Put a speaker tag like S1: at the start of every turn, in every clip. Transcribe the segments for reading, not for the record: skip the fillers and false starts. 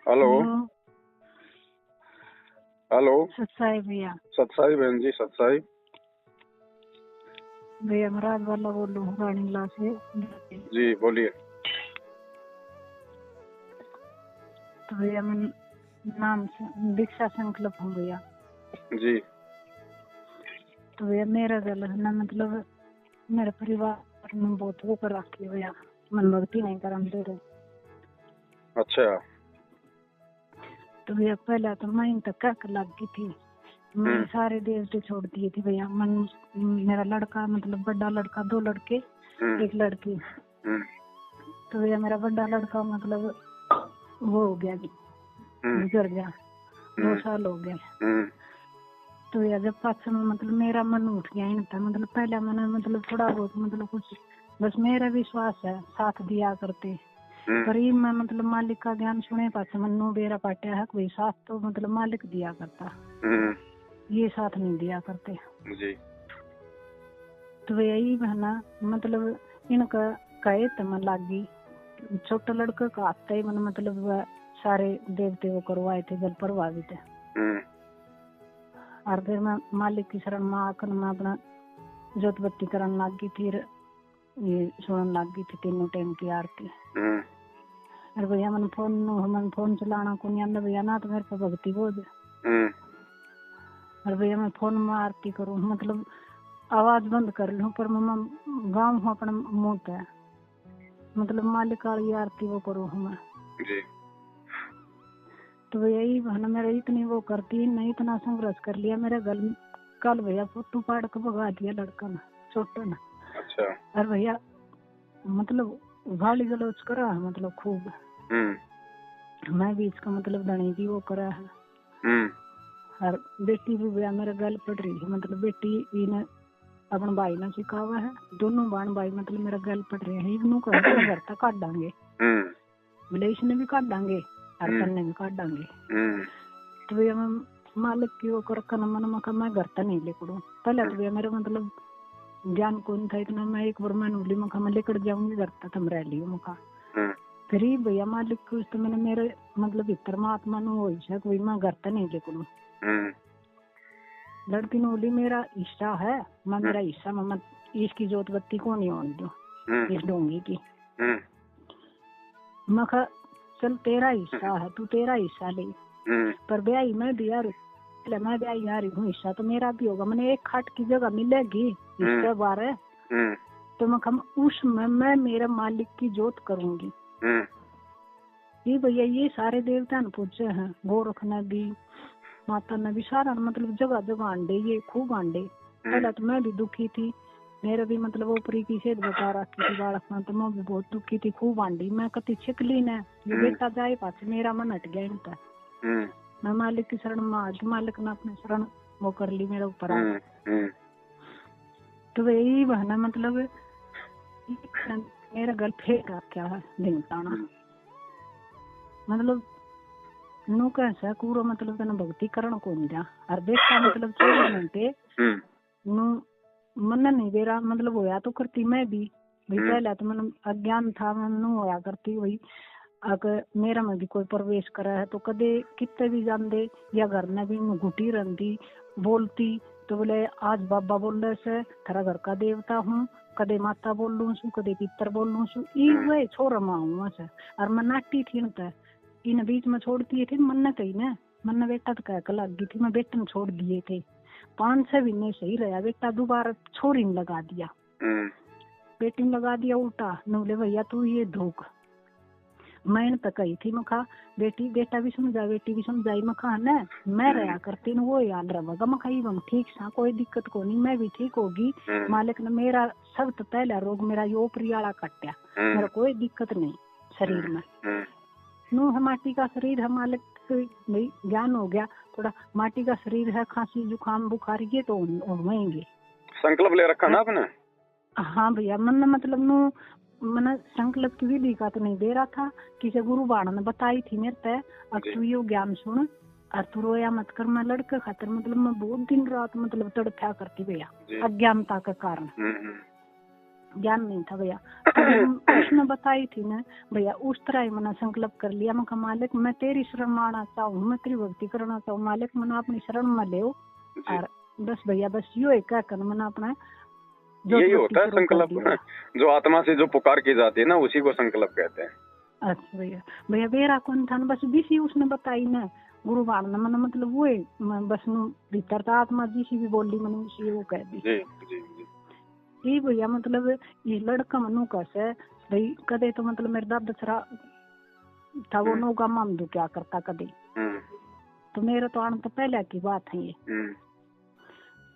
S1: Hello
S2: hello.
S1: Hello.
S2: सत्साई भैया।
S1: सत्साई बहन जी, सत्साई।
S2: भैया मैं राज वाला बोल रहा हूँ रानीला से।
S1: जी बोलिए।
S2: तो भैया मैं नाम से दीक्षा संकल्प हूँ भैया।
S1: जी।
S2: तो भैया मेरा गल है ना, मतलब मेरे परिवार में बहुत वो कर रखी है भैया, मन भक्ति नहीं कर दे रहे।
S1: अच्छा।
S2: तो भैया पहले तो मैं तक क्या लग गई थी, मैं सारे देवते छोड़ दिए थे भैया। मन मेरा लड़का, मतलब बड़ा लड़का, 2 लड़के 1 लड़की। तो भैया मेरा बड़ा लड़का मतलब वो हो गया, गुजर गया, 2 साल हो गए। तो भैया जब पास में मतलब मेरा मन उठ गया इन था, मतलब पहले मैंने मतलब थोड़ा बहुत मतलब कुछ बस मेरा विश्वास है साथ दिया करते, पर ये मैं मतलब मालिक का ज्ञान सुने पास मनु बेरा पाटिया है कोई साथ, तो मतलब मालिक दिया करता, ये साथ नहीं दिया करते
S1: जी।
S2: तो यही बहना मतलब इनका कहे तो मन लागी। छोटा लड़का का आता ही मन मतलब सारे देवते वो करवाए थे जल प्रभावित है। और फिर मैं मालिक की शरण में आकर मैं अपना जोत बत्ती करने लग गई, फिर ये सुनने लग गई थी 3 टाइम की आरती। अरे भैया मन फोन चलाना को नहीं आंदा भैया ना, तो मेरे पे भक्ति बोझ। अरे भैया मैं फोन में आरती करूँ, मतलब आवाज बंद कर लूँ, पर मैं गाँव हूँ अपने मुँह पे, मतलब मालिक वाली आरती वो करूँ मैं
S1: जी।
S2: तो भैया यही बहना मेरा इतनी वो करती नहीं, इतना संघर्ष कर लिया मेरे गल कल भैया फोटो पाड़ के भगा दिया लड़का ना, छोटा ना।
S1: अच्छा।
S2: अरे भैया मतलब गाली गलौज करा है, मतलब खूब। मैं भी इसका मतलब धनी भी वो करा है। और बेटी भी भैया मेरे गल पड़ रही है, मतलब बेटी ने अपन भाई ने सिखावा है, दोनों बहन भाई मतलब मेरा गल पड़ रहे हैं। इवनों का घर तक काट डांगे, बोले इसने भी काट डांगे और तन्ने भी काट डांगे। तो भैया मैं मालिक की वो कर मन मका मैं घर तक नहीं लेकर पहले तो भैया मेरा मतलब ज्ञान कौन था इतना, मैं एक बार मैं उंगली मका मैं लेकर जाऊंगी घर तक हम रह लियो मका। फिर ही भैया मालिक को तो मैंने मेरे मतलब भीतर में आत्मा नु हो है कोई मैं घर तक नहीं लेकर। लड़की ने बोली मेरा हिस्सा है, मैं मेरा हिस्सा मैं इसकी जोत बत्ती को नहीं होने दो इस डोंगी की। मैं कहा चल तेरा हिस्सा है, तू तेरा हिस्सा ले, पर ब्याही मैं भी यार मैं ब्याही यार हूँ, हिस्सा तो मेरा भी होगा। मैंने एक खाट की जगह मिलेगी हिस्से बारे, तो मैं कहा उसमें मैं मेरे मालिक की जोत करूंगी। ये भैया ये सारे देवता ने पूछे हैं, गोरख ने भी माता ने भी, सारा मतलब जगह जगह अंडे, ये खूब अंडे। पहले तो मैं भी दुखी थी, मेरा भी मतलब ऊपरी की सेहत बता रखी थी बालक में, तो मैं भी बहुत दुखी थी, खूब आंडी मैं कति छिकली ने ये बेटा जाए पास मेरा मन हट गया इनका। मैं मालिक की शरण में आज मालिक ने अपनी शरण वो कर ली मेरे ऊपर आज। तो यही बहना मतलब मेरा गल फेंक रखा है ढिंगताना, मतलब नु कैसा पूरा मतलब तेना भक्ति करण को नहीं जा और बेटा मतलब 24 घंटे नु मन नहीं बेरा मतलब होया तो करती मैं भी भाई। पहले तो मन अज्ञान था, मन नु होया करती वही। अगर मेरा में भी कोई प्रवेश करा है तो कदे कितने भी जान दे या घर में भी घुटी रहती बोलती, तो बोले आज बाबा बोल रहे से थारा घर का देवता हूँ, कदे माता बोल लू सु, कदे पितर बोल लू सु, ये छोरा माँ हूँ से। और मैं नाटी थी न इन बीच में छोड़ती थी मन न कही न मन बेटा तो कह लग गई थी, मैं बेटा छोड़ दिए थे 5-6 महीने सही रहा, बेटा दोबारा छोरी ने लगा दिया, बेटी ने लगा दिया उल्टा। न बोले भैया तू ये धोख, मैंने तो कही थी मखा बेटी बेटा भी समझा बेटी भी समझाई, मखा न मैं रहा करती न वो याद रहेगा, मखा ये ठीक सा कोई दिक्कत को नहीं, मैं भी ठीक होगी। मालिक ने मेरा सब तो पहला रोग मेरा ये ओपरी वाला कटा, मेरा कोई दिक्कत नहीं शरीर में। नु है माटी का शरीर है, मालिक भाई ज्ञान हो गया थोड़ा, माटी का शरीर है, खांसी जुकाम बुखार ये तो होंगे।
S1: संकल्प ले रखा ना आपने?
S2: हाँ भैया मन मतलब नु मैंने संकल्प की विधि का तो नहीं दे रहा था, किसी गुरु बाण ने बताई थी मेरे पे, अब तू ये ज्ञान सुन और तू रोया मत कर। मैं लड़के खातर मतलब मैं बहुत दिन रात मतलब तड़फा करती भैया अज्ञानता के कारण। ज्ञान नहीं था भैया। उसने बताई थी ना भैया, उस तरह ही मैंने संकल्प कर लिया। मैं कहा मालिक मैं तेरी शरण में आना चाहूँ, मैं तेरी भक्ति करना चाहूँ, मालिक मैंने अपनी शरण में ले। और बस भैया बस यो एक कर मैंने अपना
S1: यही होता है संकल्प, जो आत्मा से जो पुकार की जाती है ना उसी को संकल्प कहते हैं।
S2: अच्छा भैया, भैया मेरा कौन था बस बीसी उसने बताई ना गुरु बाण ने मैंने मतलब वो बस भीतर था आत्मा जिसी भी बोली मैंने उसी वो कह दी।
S1: जी जी जी।
S2: ये भैया मतलब ये लड़का मनु कैसे भाई कदे तो मतलब मेरे दादा छरा था वो नौका माम दो क्या करता कदे, तो मेरा तो आने तो पहले की बात है ये।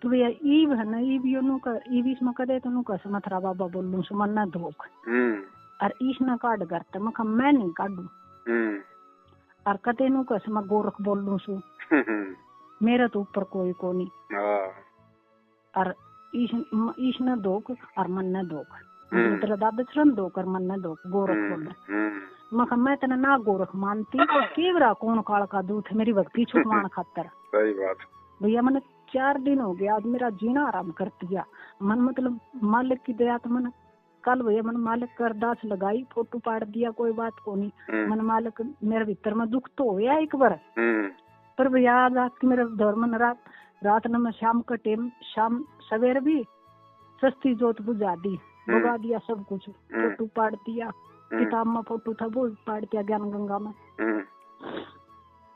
S2: तो भैया ईव है ना ईव यो नु का ईव इसमें कदे तो नु कैसे मथरा बाबा बोलूं सु मन ना धोख और ईश ना काट करते मैं नहीं काटू और कदे नु कैसे मैं गोरख बोलूं सु मेरा तो ऊपर कोई को नहीं और ईश न दोक और मन न दोक तेरा दादा चरण दोक और मन न दोक गोरख बोले मैं तेना ना गोरख मानती केवरा कौन काल का दूध है मेरी भक्ति छुटवान खातर।
S1: सही बात
S2: भैया मैंने 4 दिन हो गया आज मेरा जीना आराम कर दिया मन मतलब मालिक की दया तो मैंने कल भैया मैंने मालिक का अरदास लगाई फोटो पाड़ दिया कोई बात को नहीं मन मालिक मेरे भीतर में दुख तो होया एक बार पर भैया आज रात की मेरे दौर में रात न मैं शाम का टाइम शाम सवेर भी सस्ती जोत बुझा दी बुझा दिया सब कुछ फोटो पाड़ दिया किताब में फोटो था वो पाड़ दिया ज्ञान गंगा में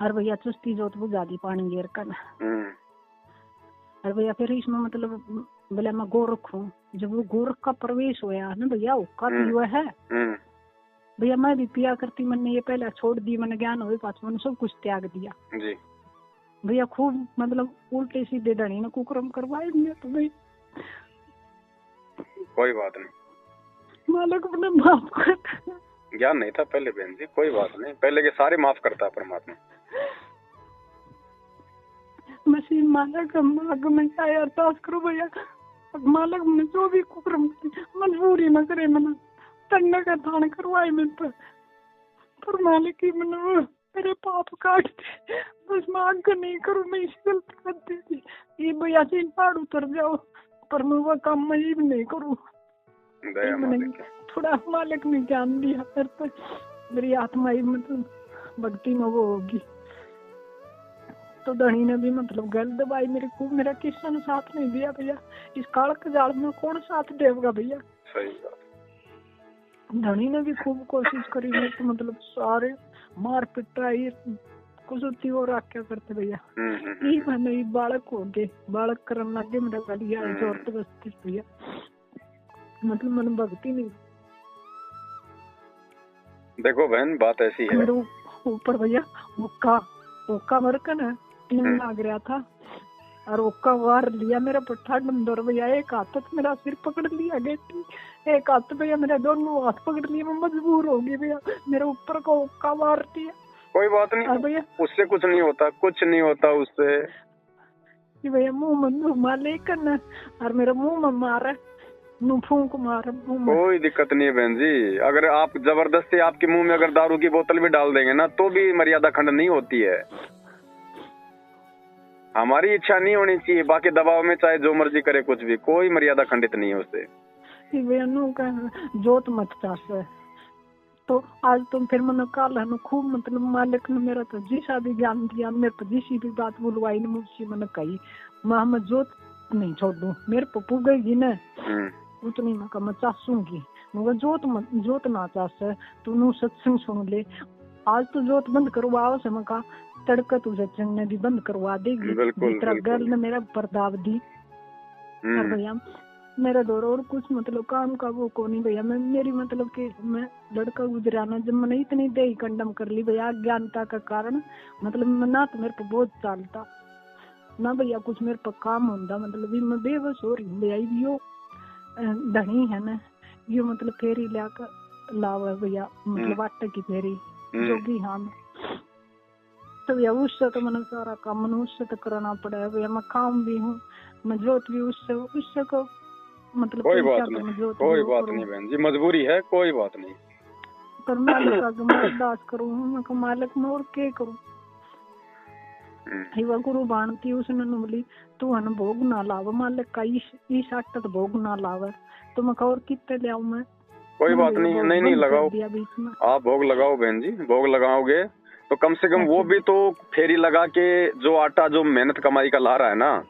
S2: और भैया सस्ती जोत बुझा दी पानी गिर कर और भैया फिर इसमें मतलब बोले मैं गोरख हूँ जब वो गोरख का प्रवेश होया ना भैया उसका पीवा है भैया मैं भी पिया करती मैंने ये पहले छोड़ दी मैंने ज्ञान हुए पास मैंने सब कुछ त्याग दिया
S1: जी
S2: भैया खूब मतलब उल्टे सीधे धनी ने कुकर्म करवाए तो भाई
S1: कोई बात नहीं
S2: मालिक अपने माफ कर
S1: ज्ञान नहीं था पहले बहन जी कोई बात नहीं पहले के सारे माफ करता परमात्मा
S2: मशीन मालिक आगे में क्या अरदास करो भैया मालिक मैंने जो भी कुकर्म मजबूरी न करे मैंने तन्ना का दान करवाए मेरे पर मालिक ही मैंने मेरे पाप काट दे बस मैं आगे नहीं करूँ मैं इसी गलती करती थी ये भैया से पहाड़ उतर जाओ पर मैं वो काम मैं ही नहीं करूँ थोड़ा मालिक ने ज्ञान दिया फिर तो मेरी आत्मा ही मतलब भक्ति में वो होगी तो धनी ने भी मतलब गल दबाई मेरे को मेरा किसी ने साथ नहीं दिया भैया इस काल के जाल में कौन साथ देगा भैया। सही बात धनी ने भी खूब कोशिश करी मेरे तो मतलब सारे मार पिटाई कुछ हो रहा क्या करते भैया ये मैंने बालक हो गए बालक करने लगे मेरा गलिया जोर तो बस्ती भैया मतलब मैंने भक्ति नहीं
S1: देखो बहन बात ऐसी है
S2: मेरे ऊपर भैया ओका मर का ना टीम लाग रहा था और ओका वार लिया मेरा पट्टा डंडोर भैया एक हाथ तो मेरा सिर पकड़ लिया गई एक हाथ भैया मेरा दोनों हाथ पकड़ लिए मैं मजबूर हो गई भैया मेरे ऊपर को ओका वार दिया।
S1: कोई बात नहीं भैया उससे कुछ नहीं होता उससे
S2: भैया मुंह में मार लेकर ना और मेरा मुंह में मारा फूंक मारा
S1: कोई दिक्कत नहीं है बहन जी अगर आप जबरदस्ती आपके मुंह में अगर दारू की बोतल भी डाल देंगे ना तो भी मर्यादा खंड नहीं होती है हमारी इच्छा नहीं होनी चाहिए बाकी दबाव में चाहे जो मर्जी करे कुछ भी कोई मर्यादा खंडित नहीं है उससे
S2: जोत मत चास तो आज तुम फिर मैंने काल है खूब मतलब मालिक ने मेरा तो जिसा भी ज्ञान दिया मेरे को जिसी भी बात बुलवाई ने मुझसे मैंने कही मैं जोत नहीं छोड़ दूं मेरे को पुगेगी ना उतनी मैं चासूंगी मगर जोत ना चास तू नू सत्संग सुन ले आज तो जोत बंद करवाओ से मैं तड़का तू सत्संग ने भी बंद करवा देगी जितना गर्ल ने मेरा परदाव दी और भैया मेरा दौर और कुछ मतलब काम का वो को नहीं भैया मैं मेरी मतलब कि मैं लड़का गुजराना जब मैंने इतनी दे कंडम कर ली भैया अज्ञानता का कारण मतलब ना तो मेरे पे बहुत चालता ना भैया कुछ मेरे पे काम होता मतलब मैं बेबस हो रही हूँ भैया यो धनी है ना यो मतलब फेरी लाकर लावा भैया मतलब आटे की फेरी जो भी हाँ तो भैया उससे तो मैंने सारा काम मैंने उससे तो करना पड़ा है भैया मैं काम भी हूँ मैं जोत भी उससे को मतलब
S1: कोई बात नहीं बहन जी मजबूरी है कोई बात नहीं
S2: पर मालिक मैं अरदास करूँ मैं मालिक मैं और क्या करूँ हिवा गुरु बाणती उसने बोली तू हन भोग ना लाव मालिक का इस आटत भोग ना लावे तो मैं और कितने ले आऊं मैं।
S1: कोई बात नहीं, नहीं लगाओ आप भोग लगाओ बहन जी, भोग लगाओगे तो कम से कम वो भी तो फेरी लगा के जो आटा जो मेहनत कमाई का ला रहा है ना,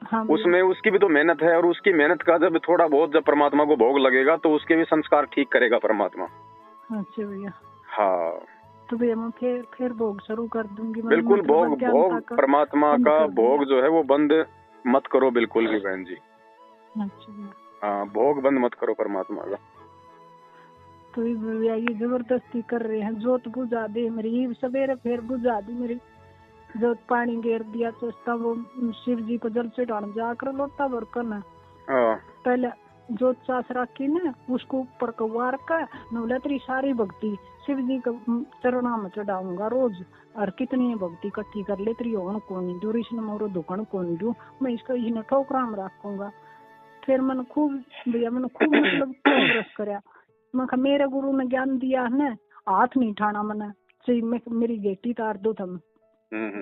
S1: हाँ उसमें उसकी भी तो मेहनत है, और उसकी मेहनत का जब थोड़ा बहुत जब परमात्मा को भोग लगेगा तो उसके भी संस्कार ठीक करेगा परमात्मा।
S2: अच्छा भैया।
S1: हाँ
S2: तो भैया मैं फिर भोग शुरू कर दूंगी।
S1: बिल्कुल भोग परमात्मा का भोग जो है वो बंद मत करो बिल्कुल भी बहन जी।
S2: अच्छा
S1: हाँ भोग बंद मत करो परमात्मा का।
S2: तो भैया ये जबरदस्ती कर रहे हैं, जोत बुझा दे मेरी, सवेरे फिर बुझा दी मेरी जोत, पानी घेर दिया चस्ता वो शिव जी को जल से डाल जाकर लोटा भर कर ना पहले जोत चास रखी ना उसको ऊपर कवार का नौले तेरी सारी भक्ति शिव जी को चरणा में चढ़ाऊंगा रोज, और कितनी भक्ति इकट्ठी कर ले तेरी होन कौन दू इसने मोरो दुकान कौन दू मैं इसका इसने ठोकरा में रखूंगा। फिर मैंने खूब भैया मैंने खूब मतलब प्रोग्रेस कराया। मैं मेरे गुरु ने ज्ञान दिया है ना, हाथ नहीं उठाना मैंने, मेरी बेटी तार दो तुम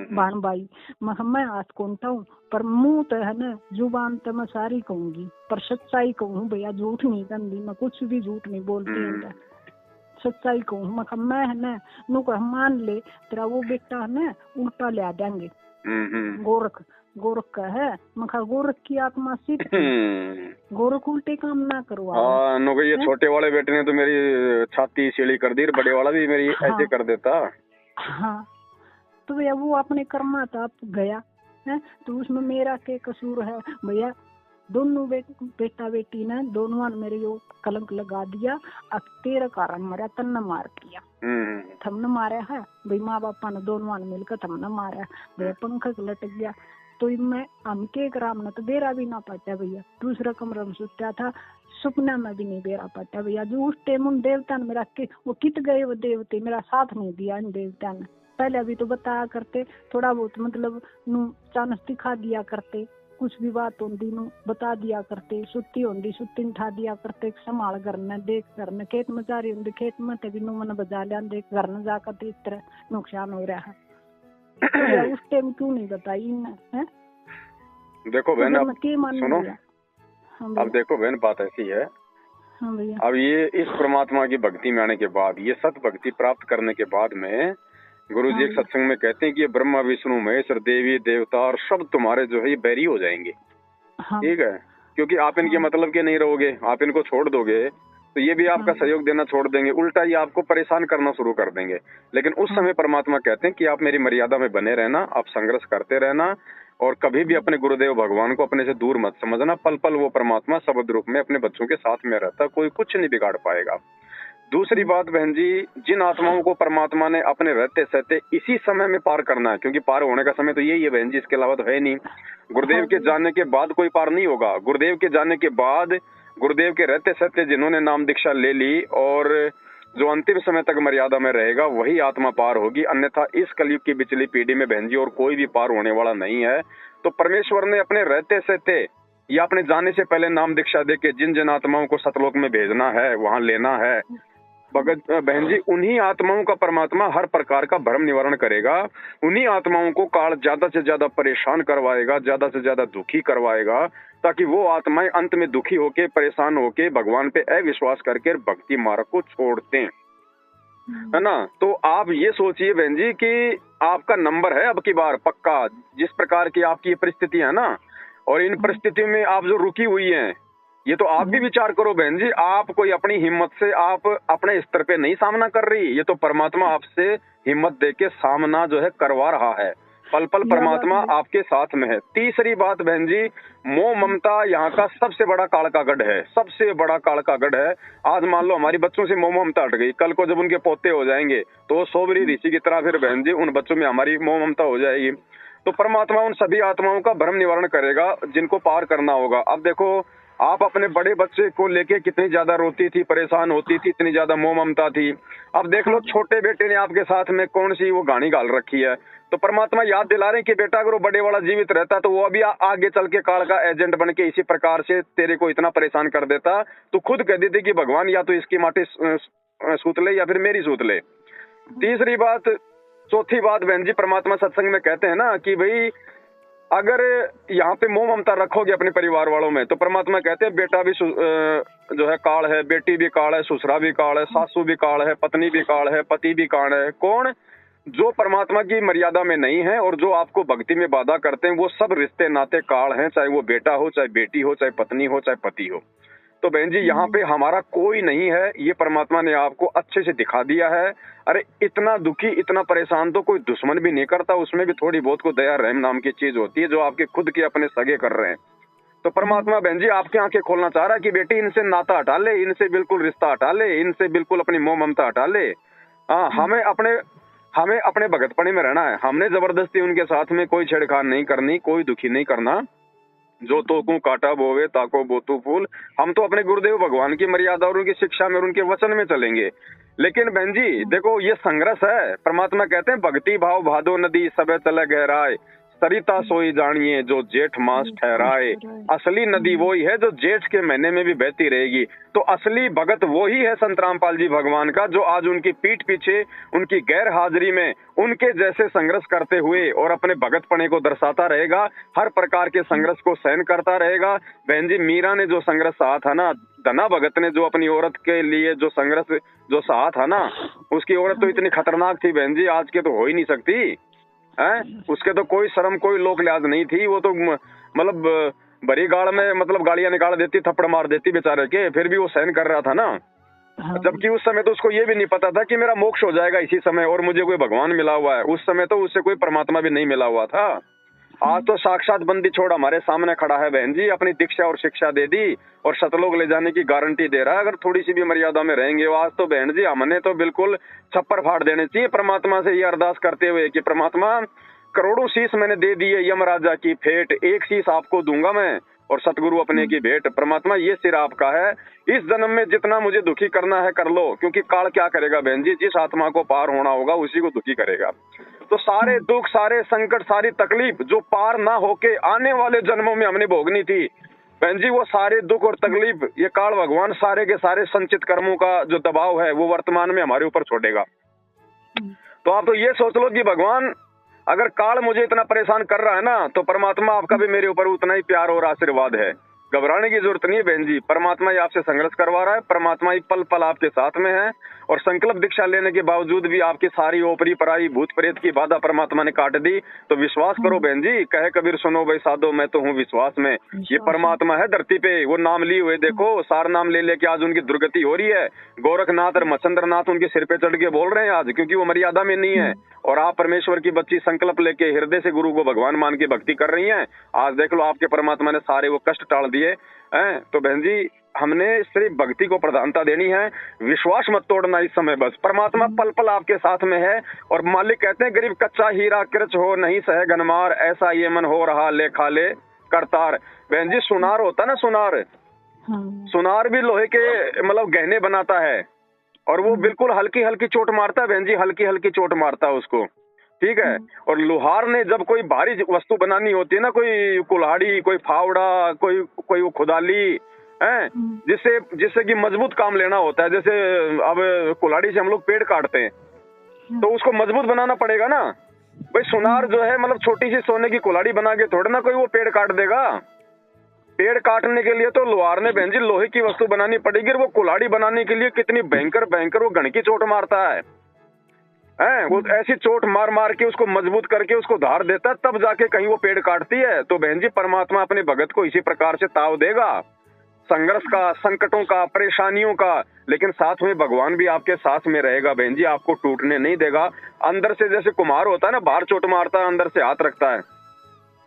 S2: बाण बाई, मैं हाथ कौनता हूँ पर मुंह तो है ना जुबान तो मैं सारी कहूंगी पर सच्चाई कहूँ भैया, झूठ नहीं करती मैं, कुछ भी झूठ नहीं बोलती है, सच्चाई कहूँ। मैं है ना नु को मान ले तेरा वो बेटा है ना उल्टा ले देंगे गोरख का है, मैं गोरख की आत्मा सीख गोरख उल्टे काम ना करवा।
S1: हाँ ये छोटे वाले बेटे ने तो मेरी छाती सीढ़ी कर दी, बड़े वाला भी मेरी ऐसे कर देता।
S2: हाँ तो भैया वो अपने कर्मा था गया है, तो उसमें मेरा क्या कसूर है भैया। दोनों बेटा बेटी ने दोनों ने मेरे यो कलंक लगा दिया, अब तेरे कारण मरा तन्ने मार दिया, थमने मारा है भाई, माँ बापा ने दोनों ने मिलकर थमने मारा भैया, पंख लटक गया। तो मैं हमके ग्राम ने तो बेरा भी ना पाता भैया, दूसरा कमरा में सुता था, सपना में भी नहीं बेरा पाता भैया। जो उस टाइम उन देवता ने मेरा के वो कित गए वो देवते, मेरा साथ नहीं दिया इन देवता ने। पहले अभी तो बताया करते थोड़ा बहुत, मतलब चानस दिखा दिया करते, कुछ भी बात होती नु बता दिया करते, सुत्ती होती सुत्ती उठा दिया करते, संभाल करना देख करना, खेत में जा रही होती खेत में तभी नु मन बजा लिया देख घर न जाकर इस तरह नुकसान हो रहा है। तो उस टाइम क्यों नहीं बताई है?
S1: देखो बहन अब सुनो,
S2: हाँ
S1: अब देखो बहन बात ऐसी है,
S2: हाँ भैया,
S1: अब ये इस परमात्मा की भक्ति में आने के बाद, ये सत भक्ति प्राप्त करने के बाद में गुरु जी एक सत्संग में कहते हैं कि ये ब्रह्मा विष्णु महेश्वर देवी देवता और सब तुम्हारे जो है ये बैरी हो जाएंगे। ठीक है, क्योंकि आप इनके मतलब के नहीं रहोगे, आप इनको छोड़ दोगे तो ये भी आपका सहयोग देना छोड़ देंगे, उल्टा ये आपको परेशान करना शुरू कर देंगे। लेकिन उस समय परमात्मा कहते हैं कि आप मेरी मर्यादा में बने रहना, आप संघर्ष करते रहना, और कभी भी अपने गुरुदेव भगवान को अपने से दूर मत समझना। पल पल वो परमात्मा शब्द रूप में अपने बच्चों के साथ में रहता, कोई कुछ नहीं बिगाड़ पाएगा। दूसरी बात बहन जी, जिन आत्माओं को परमात्मा ने अपने रहते सहते इसी समय में पार करना है, क्योंकि पार होने का समय तो यही है बहन जी, इसके अलावा तो है नहीं। गुरुदेव के जाने के बाद कोई पार नहीं होगा। गुरुदेव के जाने के बाद गुरुदेव के रहते सहते जिन्होंने नाम दीक्षा ले ली और जो अंतिम समय तक मर्यादा में रहेगा वही आत्मा पार होगी, अन्यथा इस कलयुग की बिचली पीढ़ी में बहन जी और कोई भी पार होने वाला नहीं है। तो परमेश्वर ने अपने रहते सहते या अपने जाने से पहले नाम दीक्षा दे के जिन जिन आत्माओं को सतलोक में भेजना है, वहां लेना है, भगत बहन जी उन्हीं आत्माओं का परमात्मा हर प्रकार का भ्रम निवारण करेगा। उन्हीं आत्माओं को काल ज्यादा से ज्यादा परेशान करवाएगा, ज्यादा से ज्यादा दुखी करवाएगा, ताकि वो आत्माएं अंत में दुखी होके परेशान होके भगवान पे अविश्वास करके भक्ति मार्ग को छोड़ दें, है ना। तो आप ये सोचिए बहन जी कि आपका नंबर है अब की बार पक्का, जिस प्रकार की आपकी परिस्थिति है ना, और इन परिस्थितियों में आप जो रुकी हुई हैं, ये तो आप भी विचार करो बहन जी, आप कोई अपनी हिम्मत से आप अपने स्तर पे नहीं सामना कर रही, ये तो परमात्मा आपसे हिम्मत देके सामना जो है करवा रहा है। पल पल परमात्मा आपके साथ में है। तीसरी बात बहन जी, मोह ममता यहाँ का सबसे बड़ा काल का गढ़ है, सबसे बड़ा काल का गढ़ है। आज मान लो हमारी बच्चों से मोह ममता हट गई, कल को जब उनके पोते हो जाएंगे तो सोबरी ऋषि की तरह फिर बहन जी उन बच्चों में हमारी मोह ममता हो जाएगी। तो परमात्मा उन सभी आत्माओं का भ्रम निवारण करेगा जिनको पार करना होगा। अब देखो आप अपने बड़े बच्चे को लेके कितनी ज्यादा रोती थी, परेशान होती थी, इतनी ज्यादा मोह ममता थी। अब देख लो छोटे बेटे ने आपके साथ में कौन सी वो गाड़ी गाल रखी है। तो परमात्मा याद दिला रहे हैं कि बेटा अगर वो बड़े वाला जीवित रहता तो वो अभी आगे चल के काल का एजेंट बन के इसी प्रकार से तेरे को इतना परेशान कर देता। तो खुद कह देते कि भगवान या तो इसकी माटी सूत ले या फिर मेरी सूत ले। तीसरी बात चौथी बात बहन जी, परमात्मा सत्संग में कहते हैं ना कि भाई अगर यहाँ पे मोह ममता रखोगे अपने परिवार वालों में, तो परमात्मा कहते हैं बेटा भी जो है काल है, बेटी भी काल है, ससुरा भी काल है, सासू भी काल है, पत्नी भी काल है, पति भी काल है। कौन? जो परमात्मा की मर्यादा में नहीं है और जो आपको भक्ति में बाधा करते हैं, वो सब रिश्ते नाते काल हैं, चाहे वो बेटा हो, चाहे बेटी हो, चाहे पत्नी हो, चाहे पति हो। तो बहन जी यहाँ पे हमारा कोई नहीं है, ये परमात्मा ने आपको अच्छे से दिखा दिया है। अरे इतना दुखी, इतना परेशान तो कोई दुश्मन भी नहीं करता, उसमें भी थोड़ी बहुत को दया रहम नाम की चीज होती है, जो आपके खुद के अपने सगे कर रहे हैं। तो परमात्मा बहन जी आपकी आंखें खोलना चाह रहा है कि बेटी इनसे नाता हटा ले, इनसे बिल्कुल रिश्ता हटा ले, इनसे बिल्कुल अपनी मोह ममता हटा ले। हाँ, हमें अपने भगतपणे में रहना है। हमने जबरदस्ती उनके साथ में कोई छेड़खानी नहीं करनी, कोई दुखी नहीं करना। जो तोकू काटा बोवे ताको बोतू फूल। हम तो अपने गुरुदेव भगवान की मर्यादा और उनकी शिक्षा में और उनके वचन में चलेंगे। लेकिन बहन जी देखो, ये संघर्ष है। परमात्मा कहते हैं भक्ति भाव भादो नदी सबे चले गहराए, सरिता सोई जानिए जो जेठ मास ठहराए। असली नदी वही है जो जेठ के महीने में भी बहती रहेगी। तो असली भगत वही है संत रामपाल जी भगवान का, जो आज उनकी पीठ पीछे उनकी गैर हाजिरी में उनके जैसे संघर्ष करते हुए और अपने भगतपने को दर्शाता रहेगा, हर प्रकार के संघर्ष को सहन करता रहेगा। बहन जी मीरा ने जो संघर्ष सहा था ना, धना भगत ने जो अपनी औरत के लिए जो संघर्ष जो सहा था ना, उसकी औरत तो इतनी खतरनाक थी बहन जी, आज के तो हो ही नहीं सकती है। उसके तो कोई शर्म कोई लोक लिहाज नहीं थी। वो तो मतलब भरी गाड़ में मतलब गालियां निकाल देती, थप्पड़ मार देती बेचारे के, फिर भी वो सहन कर रहा था ना। जबकि उस समय तो उसको ये भी नहीं पता था कि मेरा मोक्ष हो जाएगा इसी समय और मुझे कोई भगवान मिला हुआ है। उस समय तो उससे कोई परमात्मा भी नहीं मिला हुआ था। आज तो साक्षात बंदी छोड़ हमारे सामने खड़ा है बहन जी, अपनी दीक्षा और शिक्षा दे दी और सतलोक ले जाने की गारंटी दे रहा है, अगर थोड़ी सी भी मर्यादा में रहेंगे। आज तो बहन जी हमने तो बिल्कुल छप्पर फाड़ देने चाहिए परमात्मा से ये अरदास करते हुए कि परमात्मा करोड़ों शीश मैंने दे दिए यमराजा की फेट, एक शीश आपको दूंगा मैं और सतगुरु अपने की भेंट। परमात्मा ये सिर आपका है, इस जन्म में जितना मुझे दुखी करना है कर लो, क्योंकि काल क्या करेगा बहन जी, जिस आत्मा को पार होना होगा उसी को दुखी करेगा। तो सारे दुख, सारे संकट, सारी तकलीफ जो पार ना होके आने वाले जन्मों में हमने भोगनी थी बहन जी, वो सारे दुख और तकलीफ ये काल भगवान सारे के सारे संचित कर्मों का जो दबाव है वो वर्तमान में हमारे ऊपर छोड़ेगा। तो आप तो ये सोच लो कि भगवान अगर काल मुझे इतना परेशान कर रहा है ना, तो परमात्मा आपका भी मेरे ऊपर उतना ही प्यार और आशीर्वाद है। घबराने की जरूरत नहीं है बहन जी, परमात्मा ही आपसे संघर्ष करवा रहा है, परमात्मा ही पल पल आपके साथ में है। और संकल्प दीक्षा लेने के बावजूद भी आपकी सारी ओपरी पराई भूत प्रेत की बाधा परमात्मा ने काट दी। तो विश्वास करो बहन जी, कहे कबीर सुनो भाई साधो मैं तो हूँ विश्वास में। ये परमात्मा है धरती पे, वो नाम लिए हुए देखो, सार नाम ले लेके आज उनकी दुर्गति हो रही है। गोरखनाथ और मचंद्र नाथ उनके सिर पे चढ़ के बोल रहे हैं आज, क्योंकि वो मर्यादा में नहीं है। और आप परमेश्वर की बच्ची संकल्प लेके हृदय से गुरु को भगवान मान के भक्ति कर रही हैं। आज देख लो आपके परमात्मा ने सारे वो कष्ट टाल दिए हैं। तो बहन जी हमने सिर्फ भक्ति को प्रधानता देनी है, विश्वास मत तोड़ना इस समय बस। परमात्मा पल पल आपके साथ में है और मालिक कहते हैं गरीब कच्चा हीरा कृच हो नहीं सह गनमार, ऐसा ये मन हो रहा ले खा ले करतार। बहन जी सुनार होता ना, सुनार भी लोहे के मतलब गहने बनाता है और वो बिल्कुल हल्की हल्की चोट मारता है बहन जी, हल्की हल्की चोट मारता है उसको, ठीक है। और लोहार ने जब कोई भारी वस्तु बनानी होती है ना, कोई कुल्हाड़ी, कोई फावड़ा, कोई वो खुदाली है, जिससे कि मजबूत काम लेना होता है। जैसे अब कुल्हाड़ी से हम लोग पेड़ काटते हैं तो उसको मजबूत बनाना पड़ेगा ना भाई। सुनार जो है मतलब छोटी सी सोने की कुल्हाड़ी बना के थोड़ा ना कोई वो पेड़ काट देगा। पेड़ काटने के लिए तो लोहार ने बहन जी लोहे की वस्तु बनानी पड़ेगी। वो कुल्हाड़ी बनाने के लिए कितनी भयंकर भयंकर वो गण की चोट मारता है, वो ऐसी चोट मार मार के उसको मजबूत करके उसको धार देता है, तब जाके कहीं वो पेड़ काटती है। तो बहन जी परमात्मा अपने भगत को इसी प्रकार से ताव देगा, संघर्ष का, संकटों का, परेशानियों का, लेकिन साथ में भगवान भी आपके साथ में रहेगा बहन जी, आपको टूटने नहीं देगा। अंदर से जैसे कुम्हार होता है ना, बाहर चोट मारता है, अंदर से हाथ रखता है,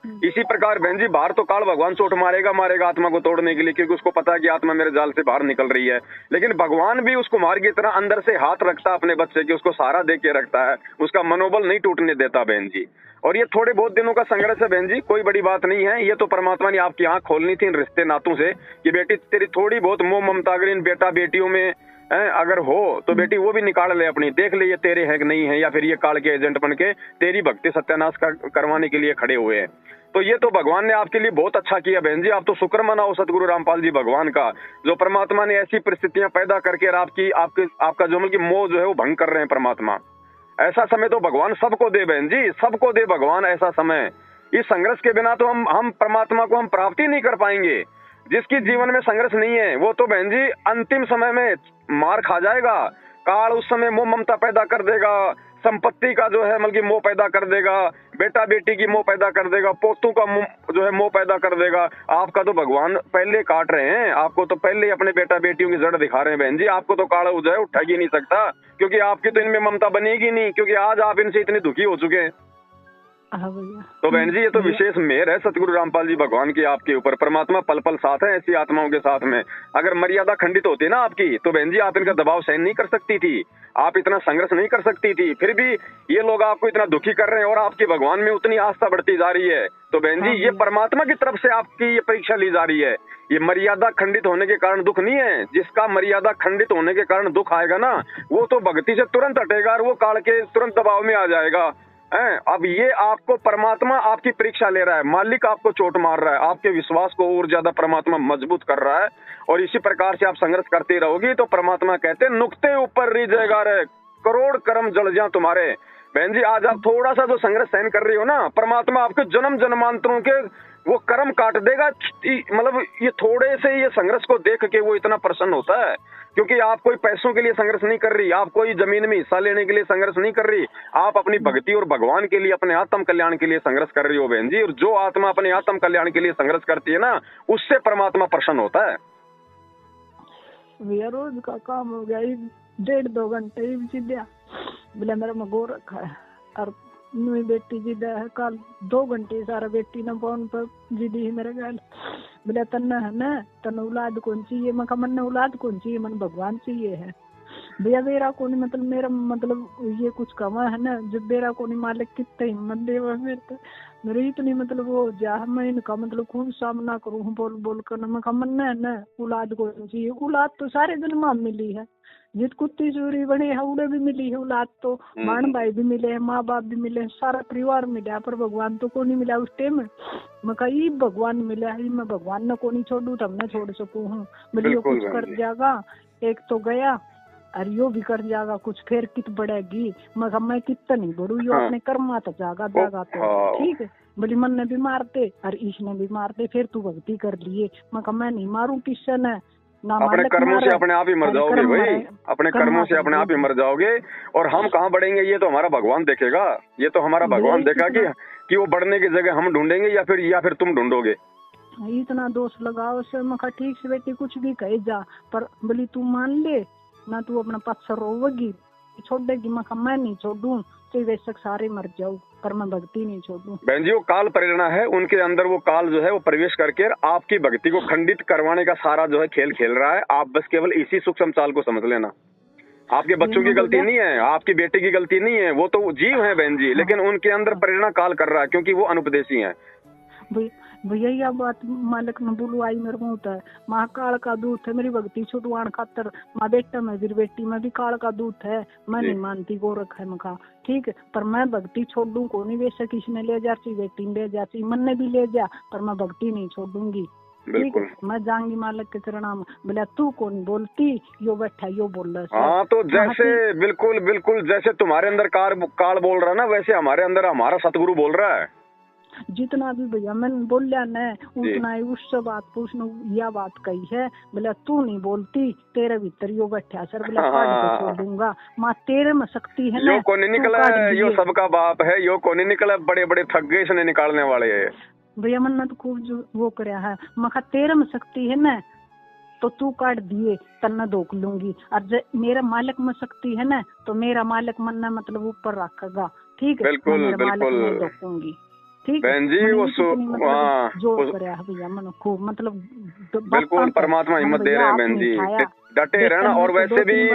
S1: इसी प्रकार बहन जी बाहर तो काल भगवान चोट मारेगा आत्मा को तोड़ने के लिए, क्योंकि उसको पता है कि आत्मा मेरे जाल से बाहर निकल रही है। लेकिन भगवान भी उस कुम्हार की तरह अंदर से हाथ रखता है अपने बच्चे के, उसको सहारा दे के रखता है, उसका मनोबल नहीं टूटने देता बहन जी। और ये थोड़े बहुत दिनों का संघर्ष है बहन जी, कोई बड़ी बात नहीं है। ये तो परमात्मा ने आपकी आंख खोलनी थी इन रिश्ते नातों से कि बेटी तेरी थोड़ी बहुत मोह ममता अगर इन बेटा बेटियों में अगर हो तो बेटी वो भी निकाल ले अपनी, देख ले ये तेरे हैं कि नहीं है, या फिर ये काल के एजेंट बन के तेरी भक्ति सत्यानाश करवाने के लिए खड़े हुए हैं। तो ये तो भगवान ने आपके लिए बहुत अच्छा किया बहन जी। आप तो शुक्र मनाओ सतगुरु रामपाल जी भगवान का, जो परमात्मा ने ऐसी परिस्थितियां पैदा करके आपका जो मतलब मोह जो है वो भंग कर रहे हैं परमात्मा। ऐसा समय तो भगवान सबको दे बहन जी, सबको दे भगवान ऐसा समय। इस संघर्ष के बिना तो हम परमात्मा को हम प्राप्त ही नहीं कर पाएंगे। जिसकी जीवन में संघर्ष नहीं है वो तो बहन जी अंतिम समय में मार खा जाएगा। काल उस समय मोह ममता पैदा कर देगा, संपत्ति का जो है मतलब मोह पैदा कर देगा, बेटा बेटी की मोह पैदा कर देगा, पोतों का जो है मोह पैदा कर देगा। आपका तो भगवान पहले काट रहे हैं, आपको तो पहले अपने बेटा बेटियों की जड़ दिखा रहे हैं बहन जी। आपको तो काला जो है उठा ही नहीं सकता, क्योंकि आपकी तो इनमें ममता बनेगी नहीं, क्योंकि आज आप इनसे इतने दुखी हो चुके हैं। तो बहन जी ये तो विशेष मेहर है सतगुरु रामपाल जी भगवान की आपके ऊपर। परमात्मा पल पल साथ है ऐसी आत्माओं के साथ में। अगर मर्यादा खंडित होती ना आपकी तो बहन जी आप इनका दबाव सहन नहीं कर सकती थी, आप इतना संघर्ष नहीं कर सकती थी। फिर भी ये लोग आपको इतना दुखी कर रहे हैं और आपकी भगवान में उतनी आस्था बढ़ती जा रही है। तो बहन जी ये परमात्मा की तरफ से आपकी ये परीक्षा ली जा रही है। ये मर्यादा खंडित होने के कारण दुख नहीं है। जिसका मर्यादा खंडित होने के कारण दुख आएगा ना वो तो भक्ति से तुरंत हटेगा और वो काल के तुरंत दबाव में आ जाएगा। अब ये आपको परमात्मा आपकी परीक्षा ले रहा है, मालिक आपको चोट मार रहा है, आपके विश्वास को और ज्यादा परमात्मा मजबूत कर रहा है। और इसी प्रकार से आप संघर्ष करते रहोगी तो परमात्मा कहते हैं नुक्ते ऊपर रिजेगा रे, करोड़ कर्म जल जा तुम्हारे। बहन जी आज आप थोड़ा सा जो संघर्ष सहन कर रही हो ना, परमात्मा आपके जन्म जन्मांतरों के वो कर्म काट देगा। मतलब ये थोड़े से ये संघर्ष को देख के वो इतना प्रसन्न होता है, क्योंकि आप कोई पैसों के लिए संघर्ष नहीं कर रही, आप कोई जमीन में हिस्सा लेने के लिए संघर्ष नहीं कर रही, आप अपनी भक्ति और भगवान के लिए अपने आत्म कल्याण के लिए संघर्ष कर रही हो बहन जी। और जो आत्मा अपने आत्म कल्याण के लिए संघर्ष करती है ना उससे परमात्मा प्रसन्न होता है।
S2: भैया रोज का काम हो गया 1.5-2 घंटे सीधा बोले मेरा मगो रखा है और मेरी बेटी जिदा है कल 2 घंटे सारा बेटी ने फोन पर जिदी है मेरे गाल बोले तन्ना है ना तन औलाद कौन चाहिए, मैं कहा मन औलाद कौन चाहिए, मन भगवान चाहिए है भैया। मेरा कौन मतलब मेरा मतलब ये कुछ कमा है ना जब मेरा कौन मालिक कितना हिम्मत देवा मेरे इतनी मतलब वो जा मैं इनका मतलब खूब सामना करूँ बोल बोल कर। मैं कहा मन है ना औलाद कौन चाहिए, औलाद तो सारे जन्म मिली है, जित कुत्ती चूरी बनी है उड़े भी मिली है औलाद, तो बहन भाई भी मिले हैं, माँ बाप भी मिले हैं, सारा परिवार मिला, पर भगवान तो को नहीं मिला उस टाइम। मैं कही भगवान मिला है, मैं भगवान न को नहीं छोड़ू तब न छोड़ सकूँ हूँ बोली यो कुछ कर जाएगा एक तो गया और यो भी कर जाएगा कुछ फिर कित बढ़ेगी। मैं कितना नहीं बढ़ू यो अपने कर्मा तो जागा जागा तो ठीक है बोली मन ने भी मारते और इसने भी मारते फिर तू भक्ति कर लिए। मैं नहीं मारू किशन है ना,
S1: अपने कर्मों से अपने आप ही मर जाओगे भाई, अपने कर्मों से अपने आप ही मर जाओगे। और हम कहाँ बढ़ेंगे ये तो हमारा भगवान देखेगा, ये तो हमारा भगवान देखा कि वो बढ़ने की जगह हम ढूंढेंगे या फिर तुम ढूंढोगे।
S2: इतना दोष लगाओ से मैं कहा ठीक से बेटी कुछ भी कहे जा, पर बोली तू मान ले ना तू अपना पत्थर रोवेगी छोड़ देगी। मैं नहीं छोड़ू चाहे बेशक सारे मर जाऊं पर मैं भक्ति नहीं छोड़ू।
S1: बहन जी वो काल प्रेरणा है, उनके अंदर वो काल जो है वो प्रवेश करके आपकी भक्ति को खंडित करवाने का सारा जो है खेल खेल रहा है। आप बस केवल इसी सूक्ष्म चाल को समझ लेना। आपके बच्चों की गलती नहीं है, आपकी बेटे की गलती नहीं है, वो तो जीव है बहन जी, लेकिन उनके अंदर प्रेरणा काल कर रहा है क्योंकि वो अनुपदेशी है।
S2: भैया यह बात मालिक ने बोलू आई मेरे को होता है महाकाल का दूत है मेरी भक्ति छुटवान खातर माँ बेटा में भी बेटी में भी काल का दूत है। मैं नहीं मानती गोरख है मैं कहा ठीक है पर मैं भक्ति छोड़ दूं को नहीं बेशक इसने ले जाती बेटी ले जाती मन ने भी ले जा पर मैं भक्ति नहीं छोड़ दूंगी ठीक है। मैं जाऊंगी मालिक के चरणों में। बोला तू कौन बोलती यो बैठा यो बोल रहा।
S1: हाँ तो जैसे बिल्कुल बिल्कुल जैसे तुम्हारे अंदर काल बोल रहा है ना वैसे हमारे अंदर हमारा सतगुरु बोल रहा है।
S2: जितना भी भैया मैंने बोलिया न उतना ही उससे बात पूछना यह बात कही है। बोला तू नहीं बोलती तेरे भीतर यो बैठा सर बोला काट के छोड़ दूंगा माँ तेरे में शक्ति है
S1: यो को नहीं निकला है, यो सबका बाप है, यो को नहीं निकला बड़े बड़े थक गए इसने निकालने वाले है।
S2: भैया मन ने तो खूब जो वो कराया है मैं तेरे में शक्ति है ना तो तू काट दिए तन्ना धोख लूंगी और मेरा मालिक में शक्ति है ना तो मेरा मालिक मन ने मतलब ऊपर रखेगा ठीक है।
S1: बिल्कुल बिल्कुल
S2: धोखूंगी ठीक
S1: बहन जी वो
S2: जो कराया भैया मन खूब मतलब
S1: बिल्कुल परमात्मा हिम्मत दे रहे हैं बहन जी, डटे रहना। और वैसे भी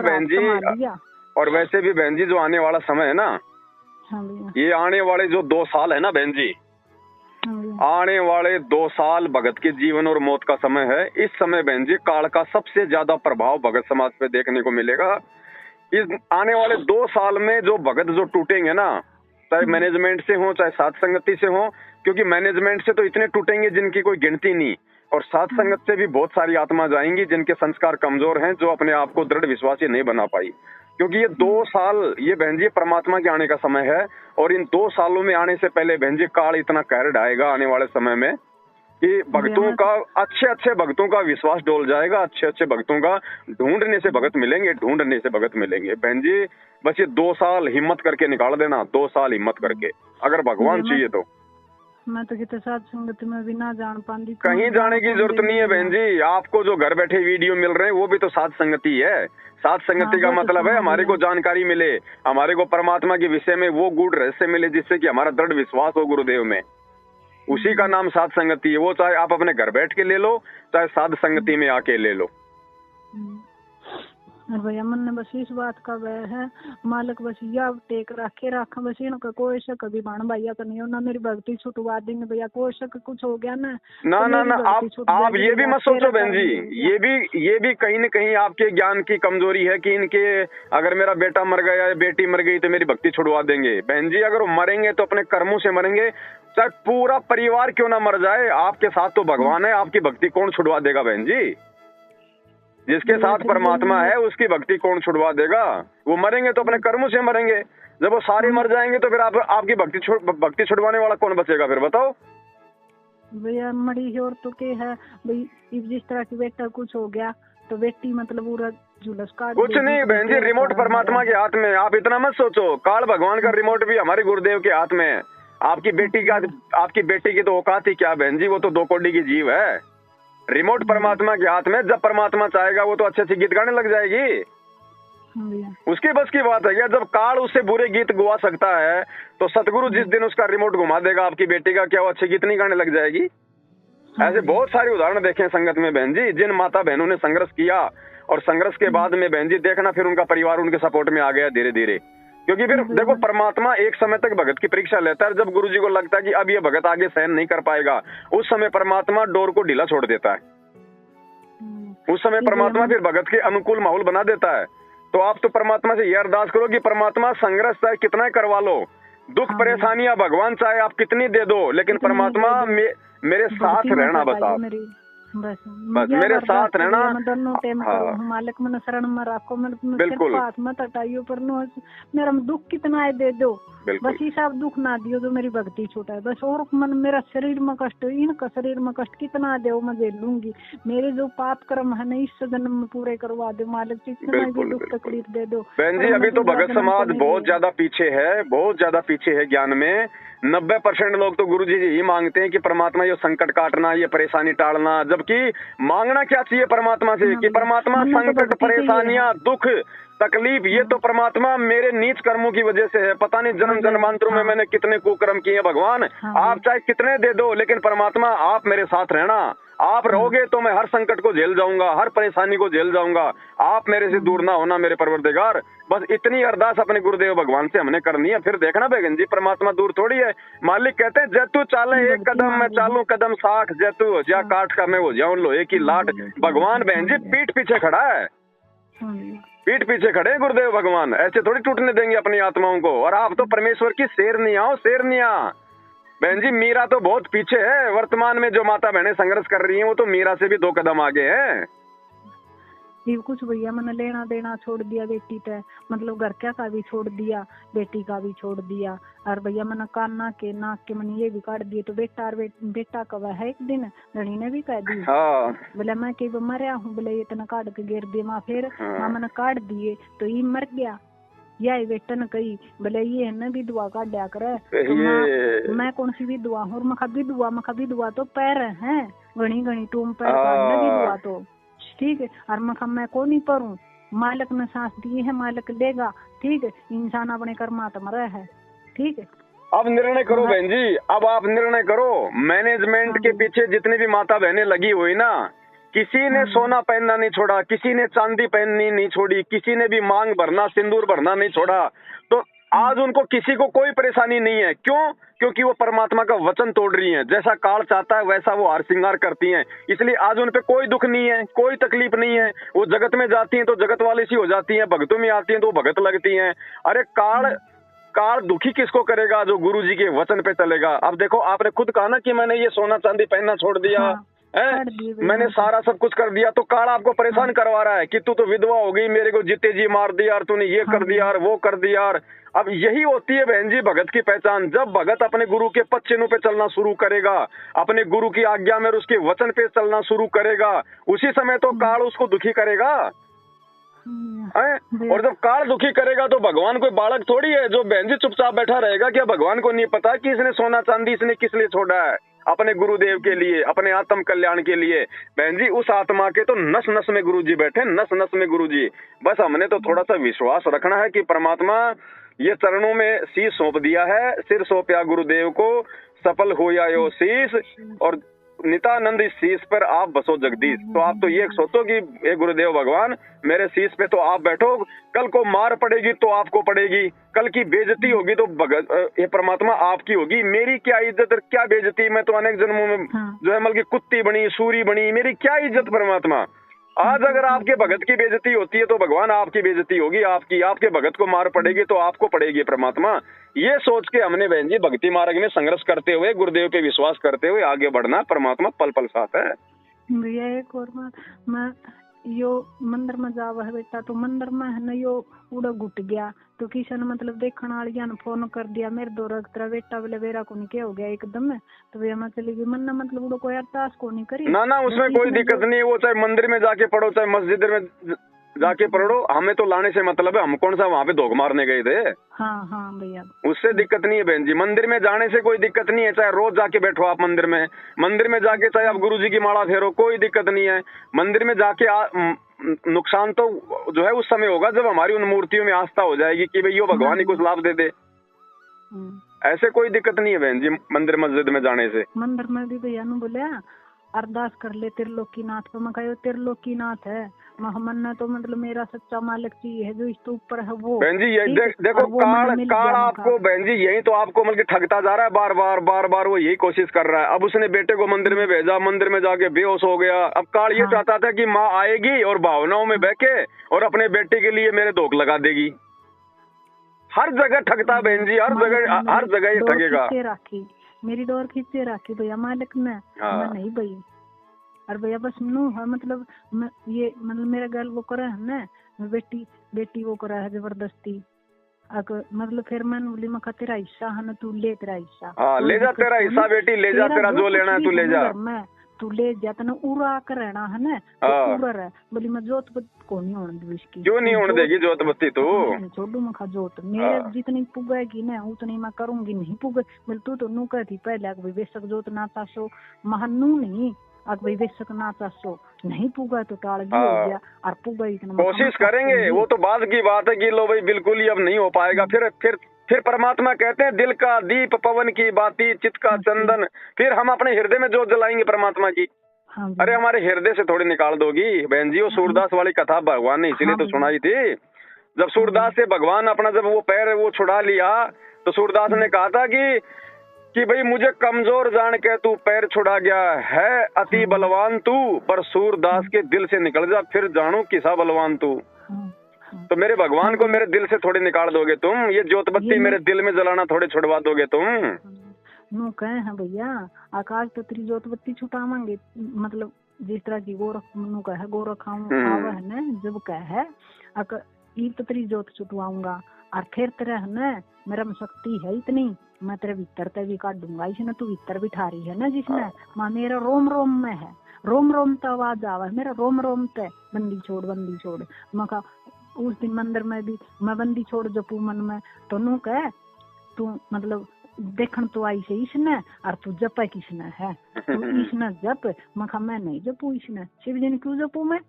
S1: बहन जी जो आने वाला समय है ना ये आने वाले जो 2 साल है ना बहन जी, आने वाले 2 साल भगत के जीवन और मौत का समय है। इस समय बहन जी काल का सबसे ज्यादा प्रभाव भगत समाज पे देखने को मिलेगा। इस आने वाले 2 साल में जो भगत जो टूटेंगे ना चाहे मैनेजमेंट से हो चाहे साथ संगति से हो, क्योंकि मैनेजमेंट से तो इतने टूटेंगे जिनकी कोई गिनती नहीं, और साथ संगत से भी बहुत सारी आत्मा जाएंगी जिनके संस्कार कमजोर हैं जो अपने आप को दृढ़ विश्वासी नहीं बना पाई। क्योंकि ये 2 साल ये बहन जी परमात्मा के आने का समय है, और इन 2 सालों में आने से पहले बहन जी काल इतना कहर ढाएगा आने वाले समय में कि भक्तों का, अच्छे भक्तों का विश्वास डोल जाएगा। अच्छे भक्तों का ढूंढने से भगत मिलेंगे, ढूंढने से भगत मिलेंगे। बहन जी बस ये 2 साल हिम्मत करके निकाल देना, 2 साल हिम्मत करके, अगर भगवान चाहिए तो।
S2: मैं तो कितने साथ संगत में भी ना जान पाती,
S1: कहीं जाने की जरूरत नहीं है बहन जी। आपको जो घर बैठे वीडियो मिल रहे हैं वो भी तो साथ संगति है। साथ संगति का मतलब है हमारे को जानकारी मिले, हमारे को परमात्मा के विषय में वो गूढ़ रहस्य मिले जिससे कि हमारा दृढ़ विश्वास हो गुरुदेव में। उसी का नाम साध संगति है। वो चाहे आप अपने घर बैठ के ले लो, चाहे साध संगति में आके ले लो।
S2: और भैया मन ने बस इस बात का वह है मालिक बस या टेक रखे रखा बस इनका कोई शक भी बाण भैया का नहीं हो ना, मेरी भक्ति छुटवा देंगे भैया। कोई शक कुछ हो गया ना
S1: ना आप ये भी मत सोचो बहन जी, ये भी कहीं न कहीं आपके ज्ञान की कमजोरी है कि इनके अगर मेरा बेटा मर गया या बेटी मर गई तो मेरी भक्ति छुड़वा देंगे। बहन जी अगर वो मरेंगे तो अपने कर्मों से मरेंगे, चाहे पूरा परिवार क्यों ना मर जाए, आपके साथ तो भगवान है, आपकी भक्ति कौन छुड़वा देगा बहन जी? जिसके साथ परमात्मा है उसकी भक्ति कौन छुड़वा देगा? वो मरेंगे तो अपने कर्मों से मरेंगे। जब वो सारे मर जाएंगे तो फिर आपकी भक्ति छुड़वाने वाला कौन बचेगा फिर बताओ?
S2: भैया मरी और तो क्या है भाई, जिस तरह की बेटा कुछ हो गया तो बेटी मतलब पूरा जुलस काट
S1: कुछ नहीं बहन जी, रिमोट परमात्मा के हाथ में। आप इतना मत सोचो, काल भगवान का रिमोट भी हमारे गुरुदेव के हाथ में है। आपकी बेटी की तो औकात ही क्या बहन जी, वो तो 2 कौड़ी की जीव है। रिमोट परमात्मा के हाथ में, जब परमात्मा चाहेगा वो तो अच्छे गीत गाने लग जाएगी। उसकी बस की बात है क्या? जब काल उससे बुरे गीत गुआ सकता है तो सतगुरु जिस दिन उसका रिमोट घुमा देगा आपकी बेटी का, क्या वो अच्छे गीत नहीं गाने लग जाएगी? ऐसे बहुत सारे उदाहरण देखे संगत में बहन जी, जिन माता बहनों ने संघर्ष किया और संघर्ष के बाद में बहन जी देखना फिर उनका परिवार उनके सपोर्ट में आ गया धीरे धीरे। क्योंकि फिर देखो परमात्मा एक समय तक भगत की परीक्षा लेता है। जब गुरुजी को लगता है कि अब ये भगत आगे सहन नहीं कर पाएगा, उस समय परमात्मा डोर को ढीला छोड़ देता है। उस समय परमात्मा फिर भगत के अनुकूल माहौल बना देता है। तो आप तो परमात्मा से यह अरदास करो कि परमात्मा संघर्ष चाहे कितना करवा लो, दुख परेशानियां भगवान चाहे आप कितनी दे दो, लेकिन परमात्मा मेरे साथ रहना बस आप बस मेरे साथ रहना।
S2: मालिक मन शरण में रखो,
S1: बिल्कुल
S2: हाथ मत हटाइयो, पर मेरा दुख कितना है दे दो, बस ये सब दुख ना दियो जो मेरी भक्ति छूटा है बस। और मन मेरा शरीर में कष्ट, इनका शरीर में कष्ट कितना दे मैं झेल लूंगी। मेरे जो पाप कर्म है ना इस जन्म में पूरे करवा दो मालिक, जितना भी दुख तकलीफ दे दो।
S1: बहन जी अभी तो भगत समाज बहुत ज्यादा पीछे है, बहुत ज्यादा पीछे है ज्ञान में। 90% लोग तो गुरुजी यही मांगते हैं कि परमात्मा ये संकट काटना, ये परेशानी टालना, जबकि मांगना क्या चाहिए परमात्मा से कि परमात्मा संकट, परेशानियां, दुख, तकलीफ ये तो परमात्मा मेरे नीच कर्मों की वजह से है। पता नहीं जन्म जन्मांतरों में मैंने कितने कुकर्म किए भगवान, आप चाहे कितने दे दो, लेकिन परमात्मा आप मेरे साथ रहना। आप रहोगे तो मैं हर संकट को झेल जाऊंगा, हर परेशानी को झेल जाऊंगा। आप मेरे से दूर ना होना मेरे परवरदिगार। बस इतनी अरदास अपने गुरुदेव भगवान से हमने करनी है। फिर देखना बेगन जी परमात्मा दूर थोड़ी है। मालिक कहते हैं जैतू चाले 1 कदम मैं चालू कदम 60, जैतू हो जा काट का मैं हो जाऊं लोहे की लाट। भगवान बहन जी पीठ पीछे खड़ा है, पीठ पीछे खड़े गुरुदेव भगवान, ऐसे थोड़ी टूटने देंगे अपनी आत्माओं को। और आप तो परमेश्वर की शेरनियां हो, शेरनियां। बहन जी मीरा तो बहुत पीछे है। वर्तमान में जो माता बहनें संघर्ष कर रही हैं वो तो मीरा से भी 2 कदम आगे है।
S2: ये कुछ भैया मैंने लेना देना छोड़ दिया बेटी पे, मतलब घर का भी छोड़ दिया, बेटी का भी छोड़ दिया। और भैया मैंने कान नाक के मैंने ये भी काट दिए। तो बेटा कब है एक दिन धनी ने भी कह दी बोले मैं कई मरिया हूँ, बोले इतना काट के गिर दिए माँ। फिर मैंने काट दिए तो ये मर गया, या बेटा ने कही बोले ये है ना भी दुआ काट दिया करे। तो मैं कौन सी भी दुआ हूँ, मखा भी दुआ तो पैर है घनी टूम पैर भी दुआ तो ठीक है। और मैं को नहीं पढ़ूं, मालिक ने सांस दी है, मालिक देगा ठीक है। इंसान अपने कर्मात्मा है ठीक है।
S1: अब निर्णय करो बहन जी, अब आप निर्णय करो। मैनेजमेंट के पीछे जितनी भी माता बहनें लगी हुई ना, किसी ने सोना पहनना नहीं छोड़ा, किसी ने चांदी पहननी नहीं छोड़ी, किसी ने भी मांग भरना, सिंदूर भरना नहीं छोड़ा। तो आज उनको किसी को कोई परेशानी नहीं है। क्यों? क्योंकि वो परमात्मा का वचन तोड़ रही हैं। जैसा काल चाहता है वैसा वो हार श्रृंगार करती हैं, इसलिए आज उन पे कोई दुख नहीं है, कोई तकलीफ नहीं है। वो जगत में जाती हैं तो जगत वाली सी हो जाती हैं, भक्तों में आती हैं तो भगत लगती हैं। अरे काल दुखी किसको करेगा? जो गुरु जी के वचन पे चलेगा। अब देखो आपने खुद कहा ना कि मैंने ये सोना चांदी पहनना छोड़ दिया, मैंने सारा सब कुछ कर दिया, तो काल आपको परेशान करवा रहा है कि तू तो विधवा हो गई, मेरे को जीते जी मार दिया और तूने ये कर दिया और वो कर दिया। और अब यही होती है बहन जी भगत की पहचान। जब भगत अपने गुरु के पद चिन्हों पे चलना शुरू करेगा, अपने गुरु की आज्ञा में उसके वचन पे चलना शुरू करेगा, उसी समय तो काल उसको दुखी करेगा। और जब काल दुखी करेगा तो भगवान कोई बालक थोड़ी है जो बहन जी चुपचाप बैठा रहेगा। क्या भगवान को नहीं पता कि इसने सोना चांदी इसने किस लिए छोड़ा है? अपने गुरुदेव के लिए, अपने आत्म कल्याण के लिए। बहन जी उस आत्मा के तो नस नस में गुरुजी बैठे, नस नस में गुरुजी। बस हमने तो थोड़ा सा विश्वास रखना है कि परमात्मा ये चरणों में शीश सौंप दिया है, सिर सौंपया गुरुदेव को, सफल हो या यो शीश, और नितानंद इस शीश पर आप बसो जगदीश। तो आप तो ये सोचो कि हे गुरुदेव भगवान मेरे शीश पे तो आप बैठो, कल को मार पड़ेगी तो आपको पड़ेगी, कल की बेइज्जती होगी तो ये परमात्मा आपकी होगी। मेरी क्या इज्जत और क्या बेइज्जती? मैं तो अनेक जन्मों में जो है मतलब की कुत्ती बनी, सूरी बनी, मेरी क्या इज्जत परमात्मा? आज अगर आपके भगत की बेइज्जती होती है तो भगवान आपकी बेइज्जती होगी, आपके भगत को मार पड़ेगी तो आपको पड़ेगी परमात्मा। ये सोच के हमने बहन जी भक्ति मार्ग में संघर्ष करते हुए, गुरुदेव पे विश्वास करते हुए आगे बढ़ना। परमात्मा पल पल साथ है।
S2: भैया एक और बात, मैं यो मंदिर में जावा है बेटा, तो मंदिर में है ना यो उड़ा घुट गया तो किसी ने मतलब देखने वाली ने फोन कर दिया मेरे दो तेरा बेटा बोले बेरा को नहीं क्या हो गया एकदम में, तो भैया मैं चली गई। मन मतलब उड़ा कोई अरदास को नहीं करी
S1: ना उसमें कोई दिक्कत नहीं है। वो चाहे मंदिर में जाके पढ़ो चाहे मस्जिद में जाके पढ़ो, हमें तो लाने से मतलब है। हम कौन सा वहाँ पे धोख मारने गए थे?
S2: हाँ भैया उससे
S1: दिक्कत नहीं है बहन जी। मंदिर में जाने से कोई दिक्कत नहीं है, चाहे रोज जाके बैठो आप मंदिर में जाके चाहे आप गुरुजी की माला फेरो, कोई दिक्कत नहीं है। मंदिर में जाके नुकसान तो जो है उस समय होगा जब हमारी उन मूर्तियों में आस्था हो जाएगी कि भाई यो भगवान ही कुछ लाभ दे दे। ऐसे कोई दिक्कत नहीं है बहन जी मंदिर मस्जिद में जाने से।
S2: मंदिर में भी भैया ने बोले अरदास कर ले त्रिलोकीनाथ पे, मैं कहो त्रिलोकीनाथ है मन तो मतलब मेरा सच्चा मालिक जी है जो इस तो ऊपर है वो।
S1: बहन जी ये देखो काल आपको बहन जी यही तो आपको मतलब ठगता जा रहा है, बार बार वो यही कोशिश कर रहा है। अब उसने बेटे को मंदिर में भेजा, मंदिर में जाके बेहोश हो गया। अब काल ये चाहता था कि माँ आएगी और भावनाओं में बहके और अपने बेटे के लिए मेरे धोख लगा देगी। हर जगह ठगता बहन जी, हर जगह ये ठगेगा।
S2: मेरी डोर खींचे राखी भैया मालिक ने, मैं नहीं भई। और भैया बस नू है मतलब ये मतलब मेरा गर्ल वो करे है ना, बेटी वो करा है जबरदस्ती। मतलब फिर मैं बोली मैं तेरा हिस्सा है ना, तू ले तेरा हिस्सा।
S1: ले जा तेरा हिस्सा बेटी, ले जा तेरा जो लेना है तू ले जा।
S2: तू ले जा तना उड़ा कर रहना है ना, तो उड़ा रहा। बोली मैं जोत को नहीं होने दूँ इसकी।
S1: क्यों नहीं होने देगी जोत बत्ती? तू
S2: छोड़ू मखा जोत मेरे जितनी पुगेगी ना उतनी मैं करूंगी, नहीं पुगे बोले तू तो नू कहती पहले बेशक जोत ना चासो महानू नहीं भाई बेशक ना चासो नहीं पुगा तो टाल भी हो गया और पुगा इतना
S1: कोशिश करेंगे। वो तो बाद की बात है कि लो भाई बिल्कुल ही अब नहीं हो पाएगा। फिर परमात्मा कहते हैं दिल का दीप पवन की बाती चित्त का चंदन, फिर हम अपने हृदय में जोत जलाएंगे परमात्मा की। अरे हमारे हृदय से थोड़ी निकाल दोगी बहन जी। वो सूरदास वाली कथा भगवान ने इसीलिए तो सुनाई थी। जब सूरदास से भगवान अपना जब वो पैर वो छुड़ा लिया तो सूरदास ने कहा था कि भाई मुझे कमजोर जान के तू पैर छुड़ा गया है, अति बलवान तू, पर सूरदास के दिल से निकल जा फिर जानू किसा बलवान तू। तो मेरे भगवान को मेरे दिल से थोड़ी निकाल दोगे तुम, ये ज्योत बत्ती मेरे दिल में जलाना थोड़ी छुड़वा दोगे तुम।
S2: नो कहे हैं भैया आकाश तो तेरी ज्योत बत्ती छुटावांगे, मतलब जिस तरह की गोरख आवा है ना जब कहे तो तेरी ज्योत छुटवाऊंगा और फिर तेरा है ना मेरा में शक्ति है इतनी मैं तेरे भीतर ते भी काट दूंगा। इसने तू भीतर बिठा रही है ना जिसने माँ मेरा रोम रोम में है, रोम रोम तो आवाज आवा है मेरा रोम रोम ते बंदी छोड़। मैं उस दिन मंदिर में भी मैं बंदी छोड़ जपू मन में तो नू कह तू मतलब देखन तो आई से इसने और तू जपे किसने है, तू इसने जप। मैं नहीं जपू इसने, शिव जी ने क्यों जपू मैं?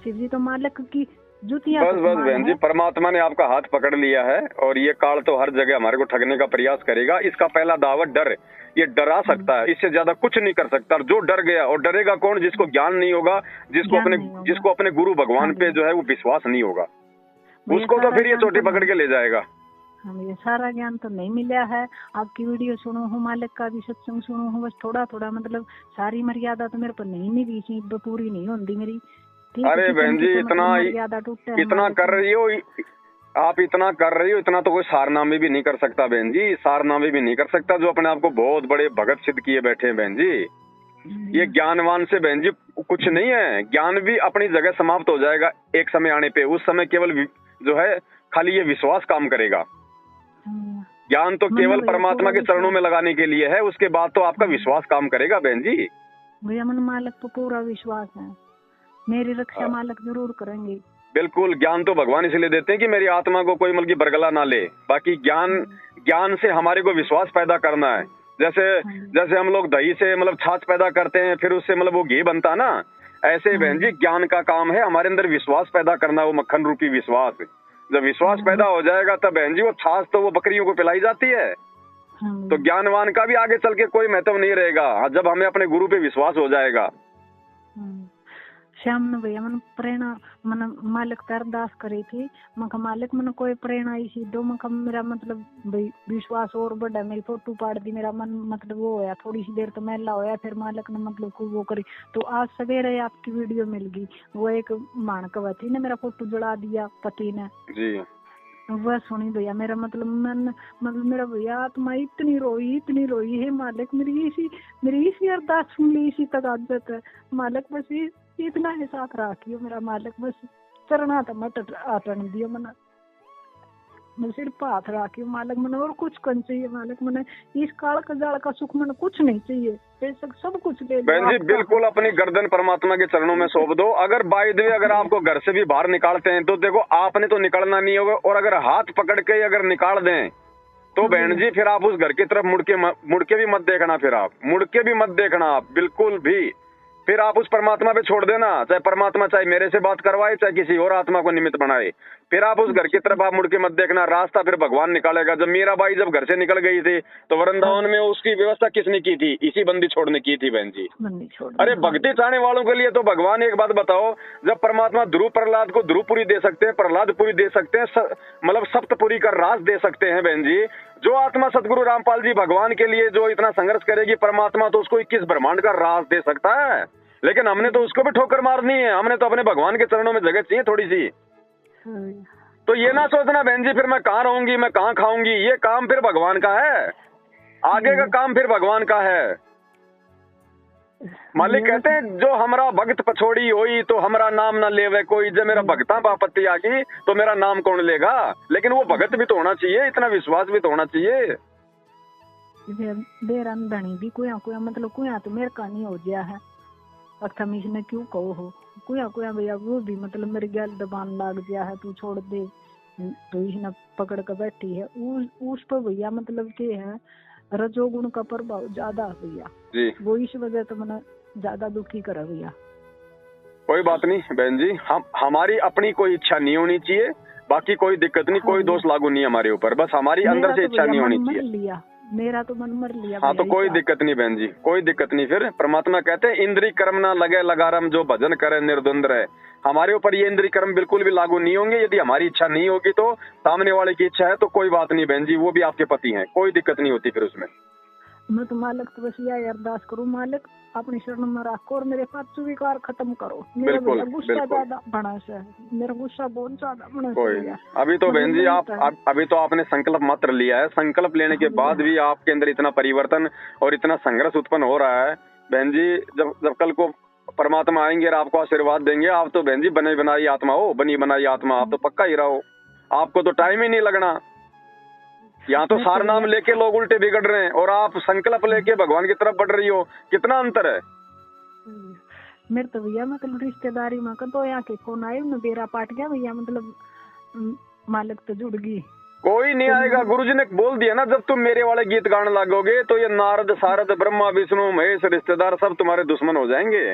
S2: शिव जी तो मालिक की जुतिया।
S1: बस बहन जी परमात्मा ने आपका हाथ पकड़ लिया है और ये काल तो हर जगह हमारे को ठगने का प्रयास करेगा। इसका पहला दावा डर, ये डरा सकता है, इससे ज्यादा कुछ नहीं कर सकता। जो डर गया और डरेगा कौन? जिसको ज्ञान नहीं होगा, जिसको अपने गुरु भगवान पे जो है वो विश्वास नहीं होगा, उसको तो फिर ये चोटी पकड़ के ले जाएगा।
S2: हमें सारा ज्ञान तो नहीं मिला है। आपकी वीडियो सुनो हूँ, मालिक का भी सत्संग सुनो हूँ, बस थोड़ा थोड़ा मतलब सारी मर्यादा तो मेरे पर नहीं मिली, पूरी नहीं होती मेरी।
S1: अरे बहन जी इतना कर रही हो आप, इतना कर रही हो, इतना तो कोई सारनामे भी नहीं कर सकता बहन जी, सारनामे भी नहीं कर सकता जो अपने आप को बहुत बड़े भगत सिद्ध किए बैठे हैं बहन जी। ये ज्ञानवान से बहन जी कुछ नहीं है, ज्ञान भी अपनी जगह समाप्त हो जाएगा एक समय आने पे। उस समय केवल जो है खाली ये विश्वास काम करेगा। ज्ञान तो केवल परमात्मा के चरणों में लगाने के लिए है, उसके बाद तो आपका विश्वास काम करेगा बहन जी।
S2: भैया मन मालिक पर पूरा विश्वास है, मेरी रक्षा मालिक जरूर करेंगे।
S1: बिल्कुल, ज्ञान तो भगवान इसलिए देते हैं कि मेरी आत्मा को कोई मतलब बरगला ना ले। बाकी ज्ञान से हमारे को विश्वास पैदा करना है। जैसे हम लोग दही से मतलब छाछ पैदा करते हैं, फिर उससे मतलब वो घी बनता ना, ऐसे बहन जी ज्ञान का काम है हमारे अंदर विश्वास पैदा करना, वो मक्खन रूपी विश्वास। जब विश्वास पैदा हो जाएगा तब बहन जी वो छाछ तो वो बकरियों को पिलाई जाती है। तो ज्ञानवान का भी आगे चल के कोई महत्व नहीं रहेगा जब हमें अपने गुरु पे विश्वास हो जाएगा।
S2: श्याम ने भैया मन प्रेरणा मन मालिक का अरदास करी थी, मका मालिक मन कोई प्रेरणा इसी दो, मका मेरा मतलब विश्वास और बढ़ा, मेरी फोटो पाड़ दी, मेरा मन मतलब वो होया, थोड़ी सी देर तो मैला होया, फिर मालिक ने मतलब को वो करी। तो आज सवेरे आपकी वीडियो मिल गई, वो एक मानकवा थी ने मेरा फोटो जला दिया पति ने
S1: जी,
S2: वह सुनी भैया मेरा मतलब मन मतलब मेरा भैया आत्मा इतनी रोई है मालिक, मेरी इसी अरदास सुन ली, इसी तक आदत है मालिक, बस इतना ही साथ रखियो मेरा मालिक, बस चरना तो मत आटन दियो मना, मैं सिर्फ हाथ रखियो मालिक, मन और कुछ कन चाहिए मालिक, मन इस काल का जाल का सुख मन कुछ नहीं चाहिए, बेशक सब कुछ ले
S1: बहन जी। बिल्कुल अपनी गर्दन परमात्मा के चरणों में सौंप दो। अगर बाय द वे अगर आपको घर से भी बाहर निकालते हैं तो देखो आपने तो निकलना नहीं होगा, और अगर हाथ पकड़ के अगर निकाल दें तो बहन जी फिर आप उस घर की तरफ मुड़ के भी मत देखना, फिर आप मुड़ के भी मत देखना आप बिल्कुल भी। फिर आप उस परमात्मा पे छोड़ देना, चाहे परमात्मा चाहे मेरे से बात करवाए चाहे किसी और आत्मा को निमित्त बनाए, फिर आप उस घर की तरफ आप मुड़ के मत देखना, रास्ता फिर भगवान निकालेगा। जब मीराबाई जब घर से निकल गई थी तो वृंदावन में उसकी व्यवस्था किसने की थी? इसी बंदी छोड़ने की थी बहन जी। अरे भक्ति चाहने वालों के लिए तो भगवान एक बात बताओ, जब परमात्मा ध्रुव प्रहलाद को ध्रुवपुरी दे सकते हैं, प्रहलादपुरी दे सकते हैं, मतलब सप्तपुरी का राज दे सकते हैं बहन जी, जो आत्मा सदगुरु रामपाल जी भगवान के लिए जो इतना संघर्ष करेगी, परमात्मा तो उसको 21 ब्रह्मांड का राज दे सकता है। लेकिन हमने तो उसको भी ठोकर मारनी है, हमने तो अपने भगवान के चरणों में जगह चाहिए थोड़ी सी। तो ये ना सोचना बहन जी फिर मैं कहाँ रहूंगी, मैं कहाँ खाऊंगी, ये काम फिर भगवान का है, आगे का काम फिर भगवान का है। मालिक कहते हैं जो हमारा भक्त पछोड़ी होई तो हमारा नाम ना लेवे कोई, जब मेरा भक्ता बापत्ती आ गई तो मेरा नाम कौन लेगा। लेकिन वो भगत भी तो होना चाहिए, इतना विश्वास भी तो होना चाहिए।
S2: धनी भी कोया मतलब कोया तो मेरे का नहीं हो गया है, अक्थम इसने क्यों कहो हो कोया भैया, वो भी मतलब मेरे गैल दबान लाग गया है, तू छोड़ दे, तो इसने पकड़ कर बैठी है उस पर भैया, मतलब के है रजोगुण का प्रभाव ज्यादा है भैया, वो इस वजह तो मैंने ज्यादा दुखी करा भैया।
S1: कोई बात नहीं बहन जी, हमारी अपनी कोई इच्छा नहीं होनी चाहिए, बाकी कोई दिक्कत नहीं, कोई दोष लागू नहीं हमारे ऊपर, बस हमारी अंदर से इच्छा नहीं होनी चाहिए।
S2: मेरा तो मन मर लिया।
S1: हाँ तो कोई दिक्कत नहीं बहन जी, कोई दिक्कत नहीं। फिर परमात्मा कहते हैं इंद्री कर्म ना लगे लगारम, जो भजन करे निर्द्वंद रहे। हमारे ऊपर ये इंद्री कर्म बिल्कुल भी लागू नहीं होंगे। यदि हमारी इच्छा नहीं होगी तो सामने वाले की इच्छा है तो कोई बात नहीं बहन जी, वो भी आपके पति हैं, कोई दिक्कत नहीं होती फिर उसमें।
S2: मैं तो मालिक तो बस यही अरदास करूँ, मालिक अपनी शरण में रखो और मेरे पास विकार खत्म करो। मेरा गुस्सा ज्यादा बना से, मेरा गुस्सा बहुत ज्यादा बना से।
S1: अभी तो बहन जी आप अभी तो आपने संकल्प मात्र लिया है, संकल्प लेने के बाद भी आपके अंदर इतना परिवर्तन और इतना संघर्ष उत्पन्न हो रहा है बहन जी। जब कल को परमात्मा आएंगे और आपको आशीर्वाद देंगे, आप तो बहन जी बनी बनाई आत्मा हो, बनी बनाई आत्मा, आप तो पक्का ही रहो, आपको तो टाइम ही नहीं लगना। यहाँ तो सार नाम लेके लोग उल्टे बिगड़ रहे हैं और आप संकल्प लेके भगवान की तरफ बढ़ रही हो, कितना अंतर है।
S2: मेरे तो भैया मतलब रिश्तेदारी में तो यहाँ के फोन आये न, बेरा पाट गया भैया, मतलब मालिक तो जुड़ गई।
S1: कोई नहीं आएगा, गुरुजी ने बोल दिया ना, जब तुम मेरे वाले गीत गाने लगोगे तो ये नारद सारद ब्रह्मा विष्णु महेश रिश्तेदार सब तुम्हारे दुश्मन हो जाएंगे।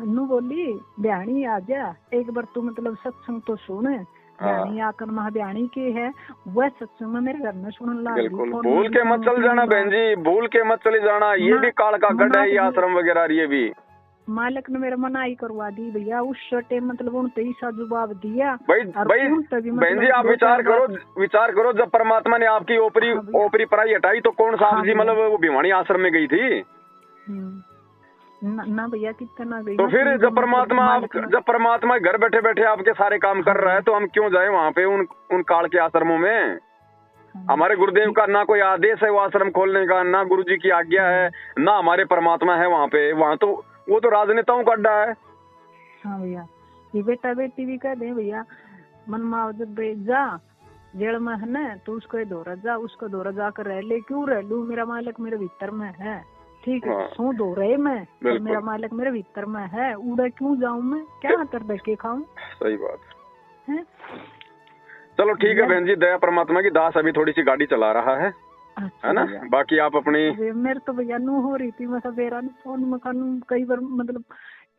S2: नू बोली ब्याणी आ जा, एक बार तू मतलब सत्संग तो सुन, ब्याणी आकर महाब्याणी के है वह सत्संग में मेरे घर में सुनने लगा।
S1: बिल्कुल भूल के मत चल जाना बहन जी, भूल के मत चली जाना, ये भी काल का गढ़ है, ये आश्रम वगैरह ये भी।
S2: मालिक ने मेरा मनाई करवा दी भैया, उस छोटे मतलब उन ऐसा जवाब दिया।
S1: भाई बहन जी आप विचार करो, जब परमात्मा ने आपकी ओपरी पराई हटाई तो कौन सा जी मतलब वो भिवानी आश्रम में गई थी
S2: ना भैया, कितना गई।
S1: तो फिर जब परमात्मा घर बैठे बैठे आपके सारे काम कर रहा है तो हम क्यों जाए वहाँ पे उन काल के आश्रमों में। हमारे गुरुदेव का ना कोई आदेश है वो आश्रम खोलने का, ना गुरु जी की आज्ञा है, ना हमारे परमात्मा है वहाँ पे। वहाँ तो वो तो राजनेताओं का अड्डा है।
S2: हाँ भैया, ये बेटा बेटी भी कह दे भैया, मन माव जब जा जेल में है ना, तो उसको दौरा जा, उसको दौरा जाकर रह ले, क्यों रह लू, मेरा मालिक मेरे भीतर में है, ठीक है। हाँ। सो दो रहे मैं, तो मेरा मालिक मेरे भीतर में है, उड़ा क्यों जाऊं मैं, क्या कर धक्के खाऊं। सही बात है।
S1: चलो ठीक है बहन जी, दया परमात्मा की। दास अभी थोड़ी सी गाड़ी चला रहा है, अच्छा, है ना। बाकी आप अपनी
S2: मेरे तो भैया नू हो रही थी, मैं सवेरा फोन में कानून कई बार मतलब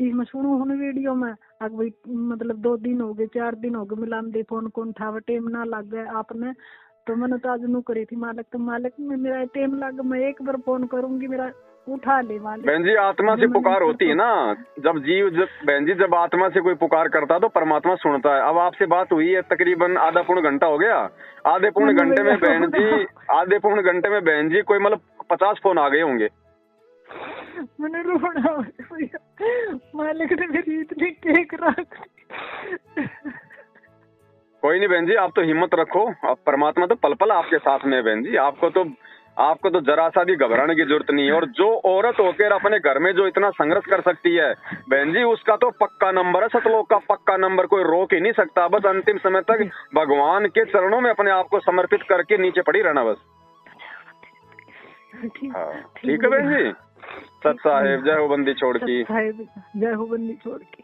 S2: इसमें सुनू हूँ वीडियो में, अब भाई मतलब 2 दिन हो गए 4 दिन हो गए मिलान दे फोन कौन उठावा, टेम ना लग गए आपने, तो मैंने तो आज नू करी थी मालिक, तो मालिक में मेरा टेम लग, मैं एक बार फोन करूंगी मेरा उठा ले मालिक।
S1: बहन जी आत्मा से पुकार होती है ना, जब बहन जी जब आत्मा से कोई पुकार करता है तो परमात्मा सुनता है। अब आपसे बात हुई है तकरीबन आधा पौन घंटा हो गया, आधे पौन घंटे में बहन जी कोई मतलब 50 फोन आ गए होंगे।
S2: मैंने रोना मालिक ने मेरी इतनी टेक रख।
S1: कोई नहीं बहन जी, आप तो हिम्मत रखो, आप परमात्मा तो पल पल आपके साथ में है बहन जी। आपको तो जरा सा भी घबराने की जरूरत नहीं है। और जो औरत होकर अपने घर में जो इतना संघर्ष कर सकती है बहन जी, उसका तो पक्का नंबर है, सतलोक का पक्का नंबर, कोई रोक ही नहीं सकता। बस अंतिम समय तक भगवान के चरणों में अपने आप को समर्पित करके नीचे पड़ी रहना बस। ठीक है बहन जी। सत साहेब जय हो बंदी छोड़ की,
S2: जय हो बंदी छोड़ की।